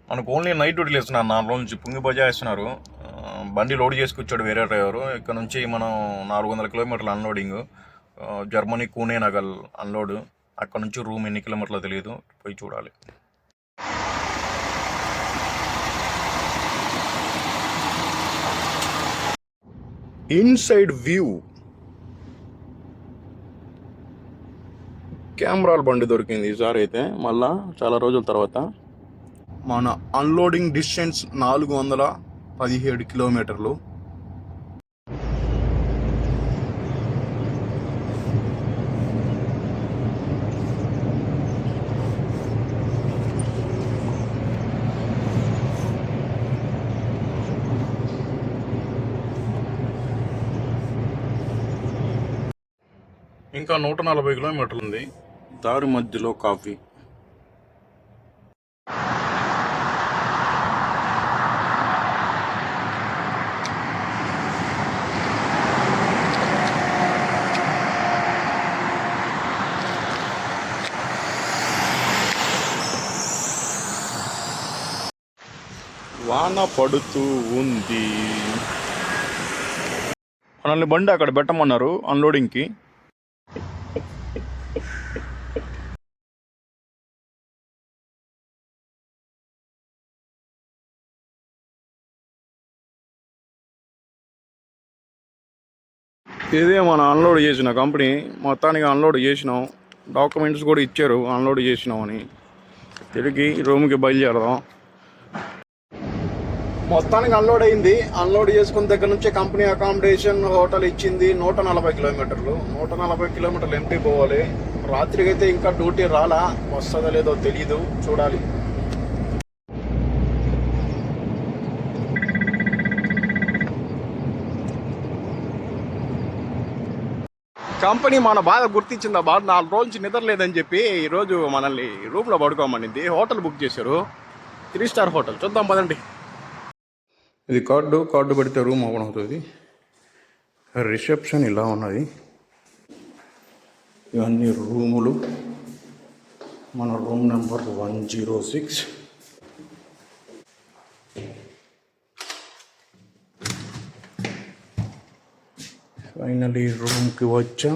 మనకు only night డ్యూటీలు ఇస్తున్నారు. 4 రోజుల నుంచి పుంగి బజా ఇస్తున్నారు. బండి లోడ్ చేసుకొచ్చాడు వేరే డ్రైవరు. ఇక్కడ నుంచి మనం 400 కిలోమీటర్లు అన్లోడింగ్. జర్మనీ కూనే నగల్ అన్లోడ్. అక్కడ నుంచి రూమ్ ఎన్ని కిలోమీటర్లో తెలియదు, పోయి చూడాలి. Inside view. కెమెరాల బండి దొరికింది ఈసారి అయితే, మళ్ళా చాలా రోజుల తర్వాత. మన అన్లోడింగ్ డిస్టెన్స్ 417 కిలోమీటర్లు. ఇంకా 140 కిలోమీటర్లు ఉంది. దారి మధ్యలో కాఫీ. వాన పడుతూ ఉంది. మనల్ని బండి అక్కడ పెట్టమన్నారు అన్లోడింగ్కి. ఇదే మనం అన్లోడ్ చేసిన కంపెనీ. మొత్తానికి అన్లోడ్ చేసినాం. డాక్యుమెంట్స్ కూడా ఇచ్చారు అన్లోడ్ చేసినాం అని. తిరిగి రూమ్కి బయలుదేరదాం. మొత్తానికి అన్లోడ్ అయింది. అన్లోడ్ చేసుకున్న దగ్గర నుంచి కంపెనీ అకామిడేషన్ హోటల్ ఇచ్చింది 140 కిలోమీటర్లు. 140 కిలోమీటర్లు ఎంపీ పోవాలి. రాత్రికి అయితే ఇంకా డ్యూటీ రాలా, వస్తుందో లేదో తెలీదు, చూడాలి. కంపెనీ మన బాధ గుర్తించిందా? బాధ 4 రోజు నుంచి నిద్ర లేదని చెప్పి ఈరోజు మనల్ని రూమ్లో పడుకోమనింది. హోటల్ బుక్ చేశారు, 3 స్టార్ హోటల్. చూద్దాం పదండి. ఇది కార్డు పెడితే రూమ్ ఓపెన్ అవుతుంది. రిసెప్షన్ ఇలా ఉన్నది. ఇవన్నీ రూములు. మన రూమ్ నెంబర్ 106. ఫైనలీ రూమ్కి వచ్చాం.